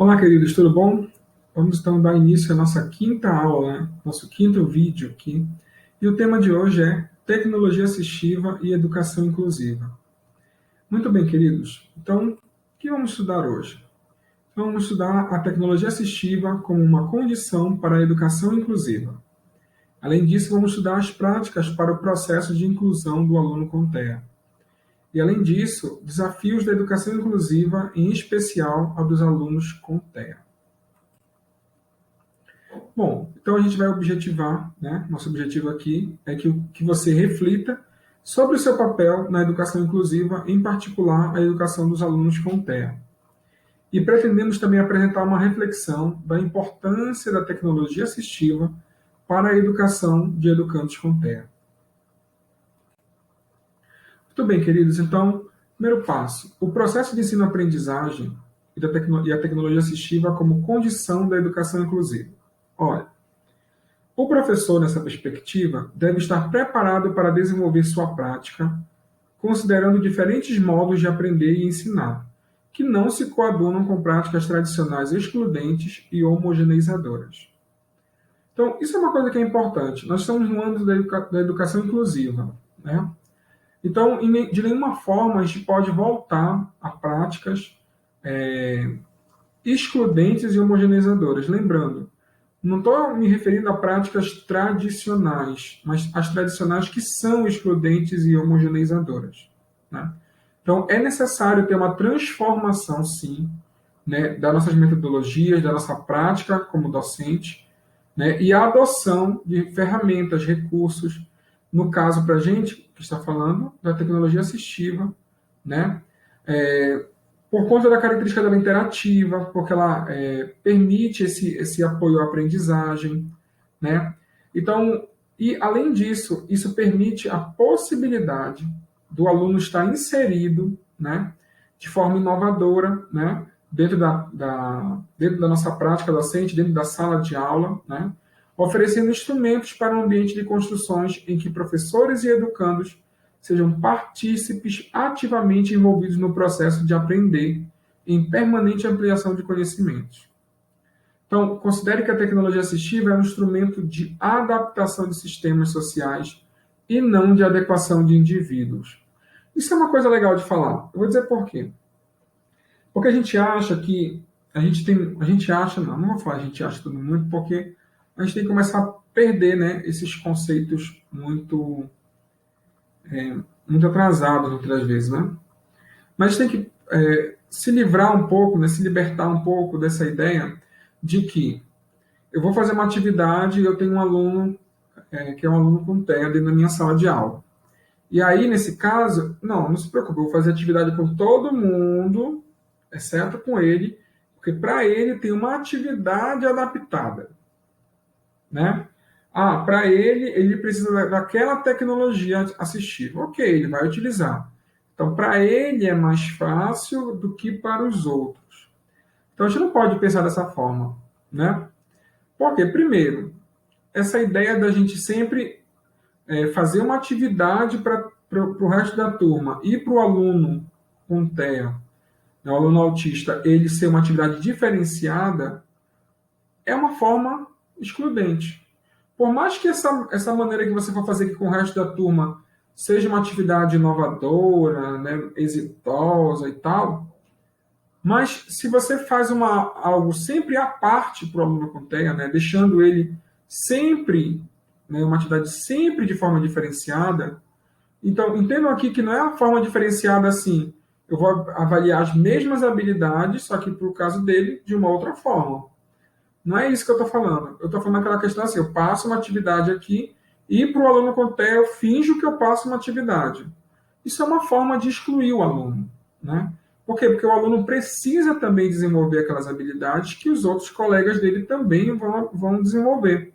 Olá, queridos, tudo bom? Vamos então dar início à nossa quinta aula, né? Nosso quinto vídeo aqui. E o tema de hoje é Tecnologia Assistiva e Educação Inclusiva. Muito bem, queridos. Então, o que vamos estudar hoje? Vamos estudar a tecnologia assistiva como uma condição para a educação inclusiva. Além disso, vamos estudar as práticas para o processo de inclusão do aluno com TEA. E, além disso, desafios da educação inclusiva, em especial a dos alunos com TEA. Bom, então a gente vai objetivar, né? Nosso objetivo aqui é que você reflita sobre o seu papel na educação inclusiva, em particular a educação dos alunos com TEA. E pretendemos também apresentar uma reflexão da importância da tecnologia assistiva para a educação de educandos com TEA. Muito bem, queridos. Então, primeiro passo, o processo de ensino-aprendizagem e a tecnologia assistiva como condição da educação inclusiva. Olha, o professor, nessa perspectiva, deve estar preparado para desenvolver sua prática, considerando diferentes modos de aprender e ensinar, que não se coadunam com práticas tradicionais excludentes e homogeneizadoras. Então, isso é uma coisa que é importante. Nós estamos no âmbito da educação inclusiva, né? Então, de nenhuma forma a gente pode voltar a práticas excludentes e homogeneizadoras. Lembrando, não estou me referindo a práticas tradicionais, mas as tradicionais que são excludentes e homogeneizadoras, né? Então, é necessário ter uma transformação, sim, né, das nossas metodologias, da nossa prática como docente, né, e a adoção de ferramentas, recursos, no caso, para a gente que está falando da tecnologia assistiva, né, por conta da característica dela interativa, porque ela permite esse apoio à aprendizagem, né? Então, e além disso, isso permite a possibilidade do aluno estar inserido, né, de forma inovadora, né, dentro da nossa prática docente, dentro da sala de aula, né, oferecendo instrumentos para um ambiente de construções em que professores e educandos sejam partícipes ativamente envolvidos no processo de aprender em permanente ampliação de conhecimentos. Então, considere que a tecnologia assistiva é um instrumento de adaptação de sistemas sociais e não de adequação de indivíduos. Isso é uma coisa legal de falar. Eu vou dizer por quê. Porque a gente acha que não vou falar a gente acha tudo muito, porque a gente tem que começar a perder, né, esses conceitos muito atrasados, muitas vezes, né? Mas tem que se livrar um pouco, né, se libertar um pouco dessa ideia de que eu vou fazer uma atividade e eu tenho um aluno que é um aluno com TEA dentro da minha sala de aula. E aí, nesse caso, não se preocupe, eu vou fazer atividade com todo mundo, exceto com ele, porque para ele tem uma atividade adaptada, né? Para ele precisa daquela tecnologia assistiva. Ok, ele vai utilizar. Então, para ele é mais fácil do que para os outros. Então, a gente não pode pensar dessa forma, né? Porque, primeiro, essa ideia da gente sempre fazer uma atividade para o resto da turma e para o aluno com TEA, né, o aluno autista, ele ser uma atividade diferenciada, é uma forma excludente. Por mais que essa maneira que você for fazer aqui com o resto da turma seja uma atividade inovadora, né, exitosa e tal, mas se você faz algo sempre à parte para o aluno com TEA, né, deixando ele sempre, né, uma atividade sempre de forma diferenciada, então entendam aqui que não é a forma diferenciada assim, eu vou avaliar as mesmas habilidades, só que para o caso dele, de uma outra forma. Não é isso que eu estou falando. Eu estou falando aquela questão assim, eu passo uma atividade aqui e para o aluno com TEA eu finjo que eu passo uma atividade. Isso é uma forma de excluir o aluno, né? Por quê? Porque o aluno precisa também desenvolver aquelas habilidades que os outros colegas dele também vão desenvolver.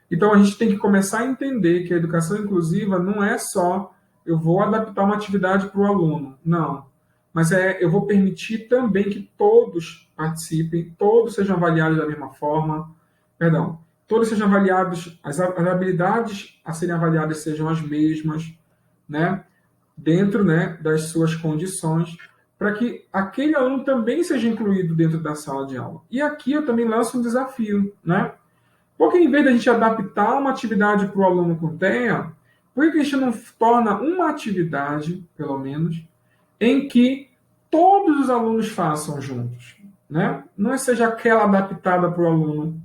Então, a gente tem que começar a entender que a educação inclusiva não é só eu vou adaptar uma atividade para o aluno. Não. Mas eu vou permitir também que todos participem, todos sejam avaliados da mesma forma. Todos sejam avaliados, as habilidades a serem avaliadas sejam as mesmas, né? Dentro, né, das suas condições, para que aquele aluno também seja incluído dentro da sala de aula. E aqui eu também lanço um desafio, né? Porque em vez de a gente adaptar uma atividade para o aluno com TEA, por que a gente não torna uma atividade, pelo menos, em que todos os alunos façam juntos, né? Não seja aquela adaptada para o aluno,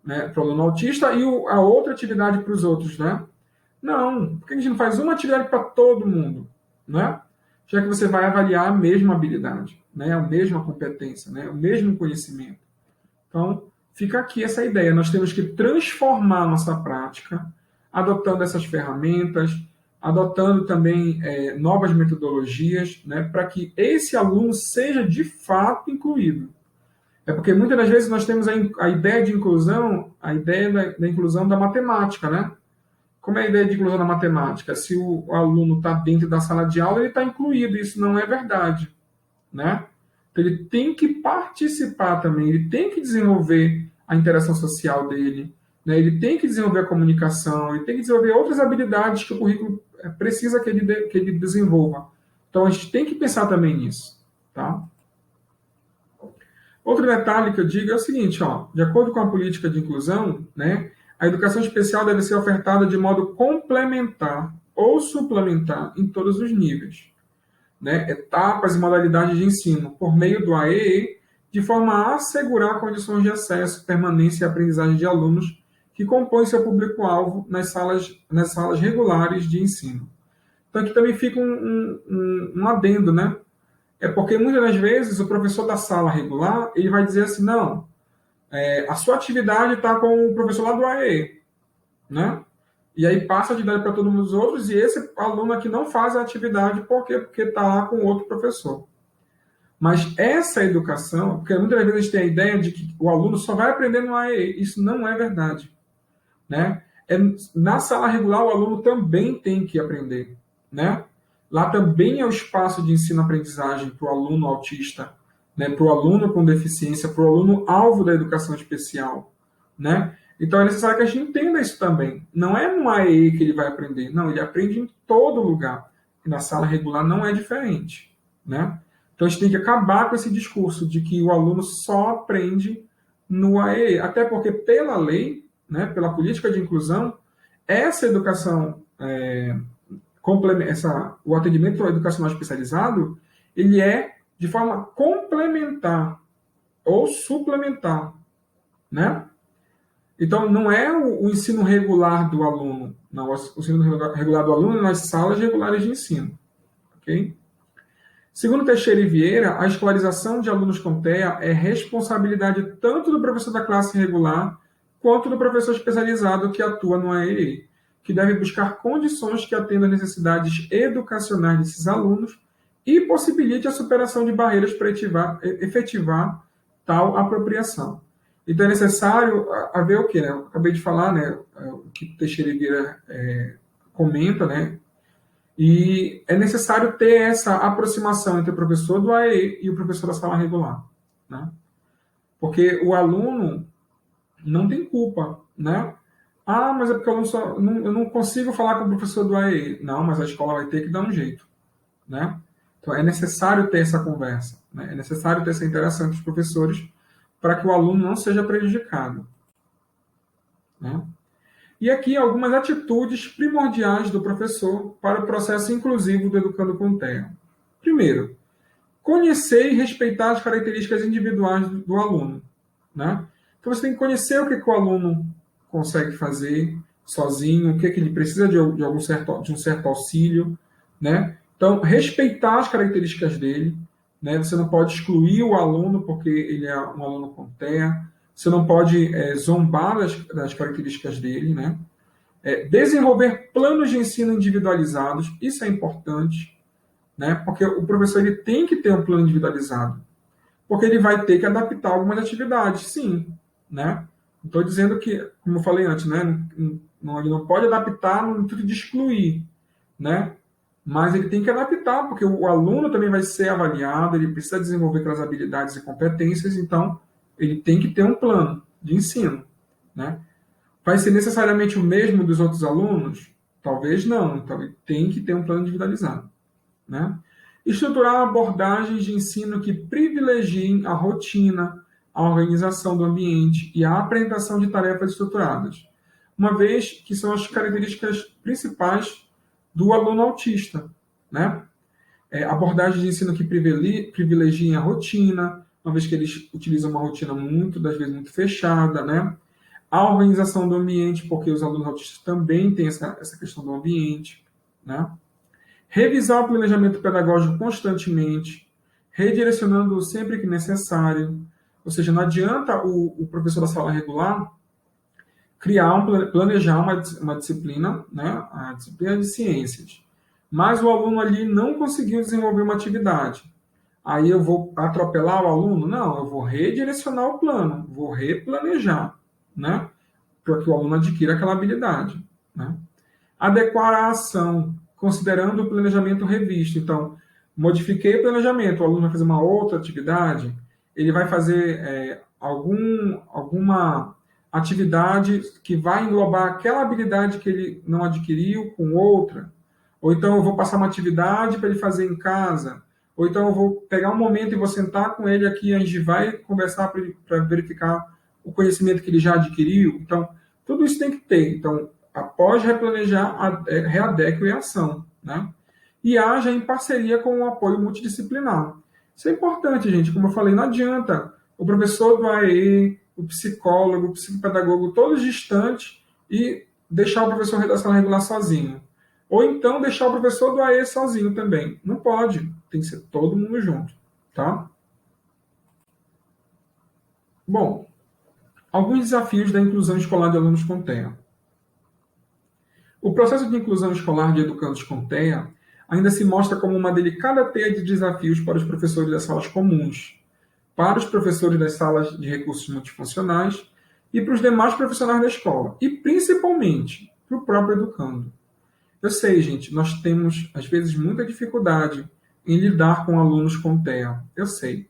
né, para o aluno autista e a outra atividade para os outros, né? Não, por que a gente não faz uma atividade para todo mundo, né? Já que você vai avaliar a mesma habilidade, né? A mesma competência, né? O mesmo conhecimento. Então, fica aqui essa ideia. Nós temos que transformar a nossa prática, adotando essas ferramentas, adotando também novas metodologias, né, para que esse aluno seja de fato incluído. É porque muitas das vezes nós temos a ideia de inclusão, a ideia da inclusão da matemática, né? Como é a ideia de inclusão da matemática? Se o aluno está dentro da sala de aula, ele está incluído. Isso não é verdade, né? Então, ele tem que participar também, ele tem que desenvolver a interação social dele, né? Ele tem que desenvolver a comunicação, ele tem que desenvolver outras habilidades que o currículo precisa que ele desenvolva. Então, a gente tem que pensar também nisso, tá? Outro detalhe que eu digo é o seguinte, ó, de acordo com a política de inclusão, né, a educação especial deve ser ofertada de modo complementar ou suplementar em todos os níveis, né, etapas e modalidades de ensino, por meio do AEE, de forma a assegurar condições de acesso, permanência e aprendizagem de alunos que compõem seu público-alvo nas salas regulares de ensino. Então, aqui também fica um adendo, né? É porque muitas das vezes o professor da sala regular ele vai dizer assim, não, a sua atividade está com o professor lá do AE, né? E aí passa a atividade para todos os outros e esse aluno aqui não faz a atividade porque está lá com outro professor. Mas essa educação, porque muitas vezes a gente tem a ideia de que o aluno só vai aprender no AE, isso não é verdade, né? Na sala regular o aluno também tem que aprender, né? Lá também é o espaço de ensino-aprendizagem para o aluno autista, né? Para o aluno com deficiência, para o aluno alvo da educação especial, né? Então é necessário que a gente entenda isso também. Não é no AE que ele vai aprender, não, ele aprende em todo lugar. E na sala regular não é diferente, né? Então a gente tem que acabar com esse discurso de que o aluno só aprende no AE, até porque pela lei, né, pela política de inclusão, essa educação o atendimento educacional especializado, ele é de forma complementar ou suplementar, né? Então, não é o ensino regular do aluno, não, o ensino regular do aluno é nas salas regulares de ensino, ok? Segundo Teixeira e Vieira, a escolarização de alunos com TEA é responsabilidade tanto do professor da classe regular quanto do professor especializado que atua no AEE, que deve buscar condições que atendam às necessidades educacionais desses alunos e possibilite a superação de barreiras para efetivar tal apropriação. Então é necessário haver o quê? Né? Eu acabei de falar, né, o que Teixeira e Vieira comenta, né? E é necessário ter essa aproximação entre o professor do AE e o professor da sala regular, né? Porque o aluno não tem culpa, né? Ah, mas é porque eu não consigo falar com o professor do AE. Não, mas a escola vai ter que dar um jeito, né? Então é necessário ter essa conversa, né? É necessário ter essa interação entre os professores para que o aluno não seja prejudicado, né? E aqui algumas atitudes primordiais do professor para o processo inclusivo do Educando com TEA. Primeiro, conhecer e respeitar as características individuais do aluno, né? Então você tem que conhecer o que o aluno consegue fazer sozinho, o que ele precisa de um certo auxílio, né? Então, respeitar as características dele, né? Você não pode excluir o aluno porque ele é um aluno com TEA, você não pode zombar das características dele, né? Desenvolver planos de ensino individualizados, isso é importante, né? Porque o professor ele tem que ter um plano individualizado, porque ele vai ter que adaptar algumas atividades, sim, né? Estou dizendo que, como eu falei antes, né? Ele não pode adaptar no intuito de excluir, né? Mas ele tem que adaptar, porque o aluno também vai ser avaliado, ele precisa desenvolver aquelas habilidades e competências, então ele tem que ter um plano de ensino, né? Vai ser necessariamente o mesmo dos outros alunos? Talvez não, então ele tem que ter um plano individualizado, né? Estruturar abordagens de ensino que privilegiem a rotina, a organização do ambiente e a apresentação de tarefas estruturadas, uma vez que são as características principais do aluno autista, né? Abordagens de ensino que privilegiem a rotina, uma vez que eles utilizam uma rotina das vezes, muito fechada, né? A organização do ambiente, porque os alunos autistas também têm essa questão do ambiente, né? Revisar o planejamento pedagógico constantemente, redirecionando sempre que necessário. Ou seja, não adianta o professor da sala regular planejar uma disciplina, né? A disciplina de ciências, mas o aluno ali não conseguiu desenvolver uma atividade. Aí eu vou atropelar o aluno? Não, eu vou redirecionar o plano, vou replanejar, né? Para que o aluno adquira aquela habilidade, né? Adequar a ação, considerando o planejamento revisto. Então, modifiquei o planejamento, o aluno vai fazer uma outra atividade, ele vai fazer alguma atividade que vai englobar aquela habilidade que ele não adquiriu com outra. Ou então eu vou passar uma atividade para ele fazer em casa. Ou então eu vou pegar um momento e vou sentar com ele aqui, a gente vai conversar para verificar o conhecimento que ele já adquiriu. Então, tudo isso tem que ter. Então, após replanejar, readeque a ação, né? E haja em parceria com o apoio multidisciplinar. Isso é importante, gente. Como eu falei, não adianta o professor do AE, o psicólogo, o psicopedagogo, todos distantes e deixar o professor da sala regular sozinho. Ou então deixar o professor do AE sozinho também. Não pode. Tem que ser todo mundo junto, tá? Bom, alguns desafios da inclusão escolar de alunos com TEA. O processo de inclusão escolar de educandos com TEA ainda se mostra como uma delicada teia de desafios para os professores das salas comuns, para os professores das salas de recursos multifuncionais e para os demais profissionais da escola, e principalmente para o próprio educando. Eu sei, gente, nós temos, às vezes, muita dificuldade em lidar com alunos com TEA, eu sei.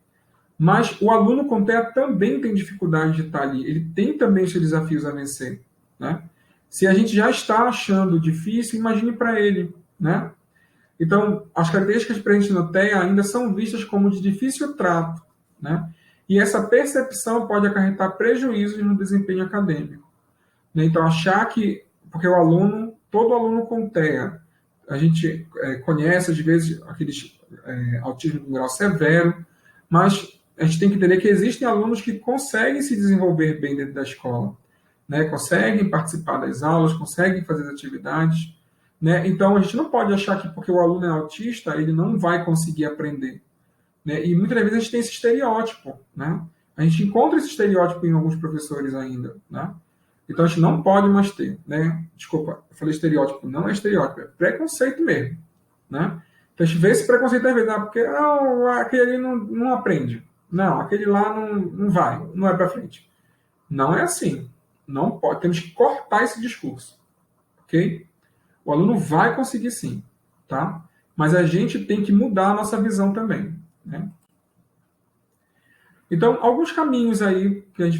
Mas o aluno com TEA também tem dificuldade de estar ali, ele tem também seus desafios a vencer, né? Se a gente já está achando difícil, imagine para ele, né? Então, as características presentes no TEA ainda são vistas como de difícil trato, né? E essa percepção pode acarretar prejuízos no desempenho acadêmico, né? Então, achar que, porque todo aluno com TEA, a gente conhece, às vezes, aqueles autismo de grau severo, mas a gente tem que entender que existem alunos que conseguem se desenvolver bem dentro da escola, né? Conseguem participar das aulas, conseguem fazer as atividades, né? Então, a gente não pode achar que porque o aluno é autista, ele não vai conseguir aprender, né? E muitas vezes a gente tem esse estereótipo, né? A gente encontra esse estereótipo em alguns professores ainda, né? Então, a gente não pode mais ter, né? Desculpa, eu falei estereótipo, não é estereótipo, é preconceito mesmo, né? Então, a gente vê esse preconceito às vezes, porque aquele ali não aprende. Não, aquele lá não vai, não é para frente. Não é assim. Não pode. Temos que cortar esse discurso, ok? O aluno vai conseguir sim, tá? Mas a gente tem que mudar a nossa visão também, né? Então, alguns caminhos aí que a gente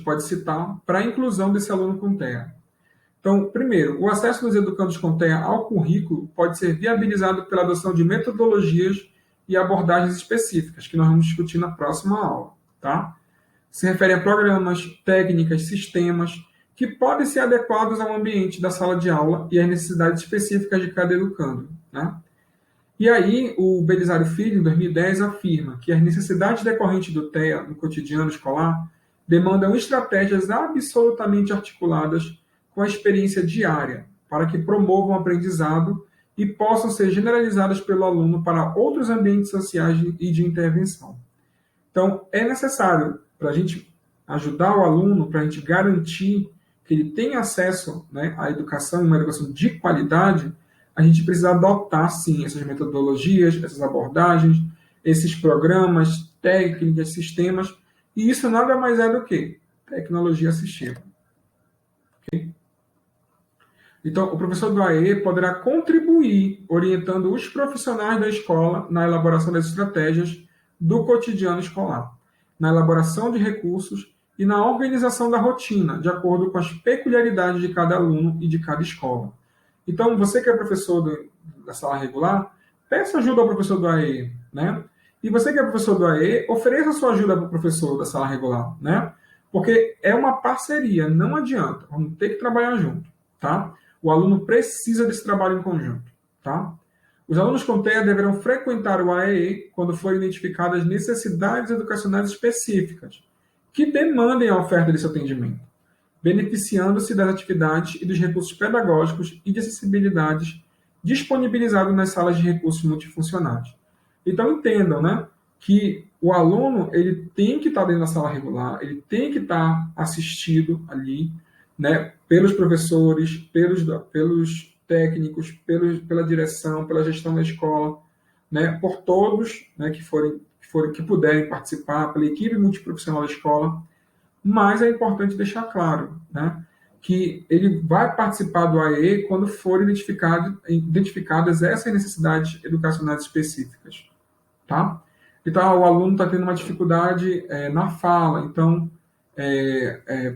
pode citar para a inclusão desse aluno com TEA. Então, primeiro, o acesso dos educandos com TEA ao currículo pode ser viabilizado pela adoção de metodologias e abordagens específicas, que nós vamos discutir na próxima aula, tá? Se refere a programas, técnicas, sistemas que podem ser adequados ao ambiente da sala de aula e às necessidades específicas de cada educando, né? E aí, o Belisário Filho, em 2010, afirma que as necessidades decorrentes do TEA no cotidiano escolar demandam estratégias absolutamente articuladas com a experiência diária, para que promovam o aprendizado e possam ser generalizadas pelo aluno para outros ambientes sociais e de intervenção. Então, é necessário, para a gente ajudar o aluno, para a gente garantir que ele tenha acesso, né, à educação, uma educação de qualidade, a gente precisa adotar, sim, essas metodologias, essas abordagens, esses programas, técnicas, sistemas, e isso nada mais é do que tecnologia assistiva. Okay? Então, o professor do AE poderá contribuir orientando os profissionais da escola na elaboração das estratégias do cotidiano escolar, na elaboração de recursos e na organização da rotina, de acordo com as peculiaridades de cada aluno e de cada escola. Então, você que é professor da sala regular, peça ajuda ao professor do AE, né? E você que é professor do AE, ofereça sua ajuda para o professor da sala regular, né? Porque é uma parceria, não adianta. Vamos ter que trabalhar junto, tá? O aluno precisa desse trabalho em conjunto, tá? Os alunos com TEA deverão frequentar o AEE quando forem identificadas necessidades educacionais específicas que demandem a oferta desse atendimento, beneficiando-se das atividades e dos recursos pedagógicos e de acessibilidades disponibilizados nas salas de recursos multifuncionais. Então, entendam, né, que o aluno ele tem que estar dentro da sala regular, ele tem que estar assistido ali, né, pelos professores, pelos técnicos, pela direção, pela gestão da escola, né, por todos, né, que puderem participar, pela equipe multiprofissional da escola. Mas é importante deixar claro, né, que ele vai participar do AE quando forem identificadas essas necessidades educacionais específicas, tá? Então, o aluno está tendo uma dificuldade na fala, então,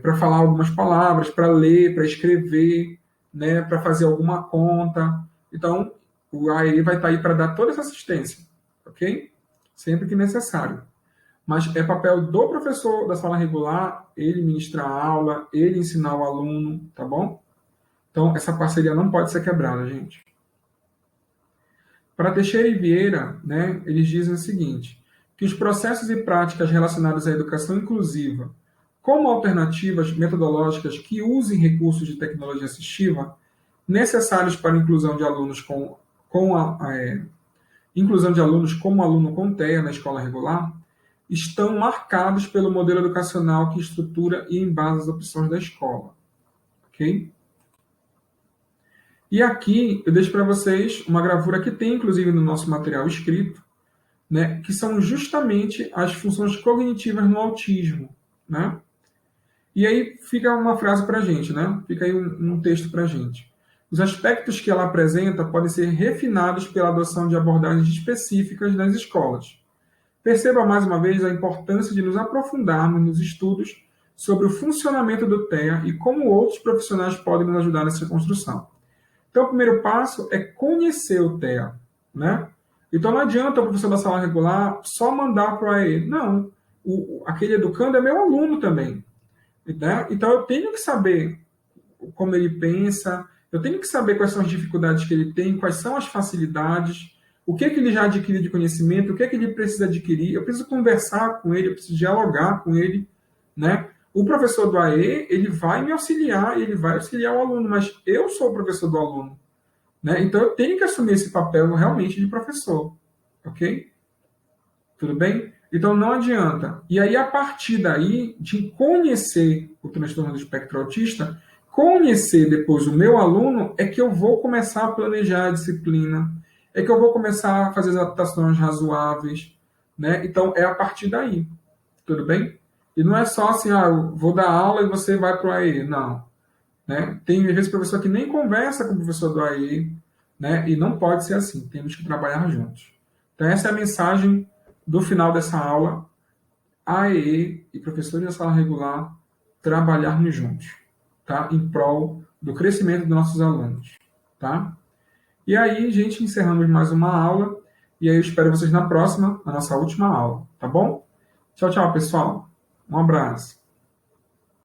para falar algumas palavras, para ler, para escrever, né, para fazer alguma conta. Então, o AE vai estar aí para dar toda essa assistência, ok? Sempre que necessário. Mas é papel do professor da sala regular ele ministrar a aula, ele ensinar o aluno, tá bom? Então, essa parceria não pode ser quebrada, gente. Para Teixeira e Vieira, né, eles dizem o seguinte, que os processos e práticas relacionados à educação inclusiva, como alternativas metodológicas que usem recursos de tecnologia assistiva, necessários para a inclusão de alunos inclusão de alunos como aluno com TEA na escola regular, estão marcados pelo modelo educacional que estrutura e embasa as opções da escola. Ok? E aqui eu deixo para vocês uma gravura que tem, inclusive, no nosso material escrito, né, que são justamente as funções cognitivas no autismo. Né? E aí fica uma frase para a gente, né? Fica aí um texto para a gente. Os aspectos que ela apresenta podem ser refinados pela adoção de abordagens específicas nas escolas. Perceba mais uma vez a importância de nos aprofundarmos nos estudos sobre o funcionamento do TEA e como outros profissionais podem nos ajudar nessa construção. Então, o primeiro passo é conhecer o TEA, né? Então, não adianta o professor da sala regular só mandar para o AE. Não, aquele educando é meu aluno também. Né? Então, eu tenho que saber como ele pensa, eu tenho que saber quais são as dificuldades que ele tem, quais são as facilidades, o que ele já adquiriu de conhecimento, o que ele precisa adquirir. Eu preciso conversar com ele, eu preciso dialogar com ele, né? O professor do AE, ele vai me auxiliar, ele vai auxiliar o aluno, mas eu sou o professor do aluno, né? Então eu tenho que assumir esse papel realmente de professor, ok? Tudo bem? Então não adianta. E aí, a partir daí, de conhecer o transtorno do espectro autista, conhecer depois o meu aluno, é que eu vou começar a planejar a disciplina, é que eu vou começar a fazer as adaptações razoáveis, né? Então é a partir daí, tudo bem? E não é só assim, eu vou dar aula e você vai para o AE, não. Né? Tem às vezes professor que nem conversa com o professor do AE, né? E não pode ser assim, temos que trabalhar juntos. Então essa é a mensagem do final dessa aula, AEE e professores da sala regular trabalharmos juntos, tá? Em prol do crescimento dos nossos alunos, tá? E aí, gente, encerramos mais uma aula, e aí eu espero vocês na próxima, na nossa última aula, tá bom? Tchau, tchau, pessoal. Um abraço.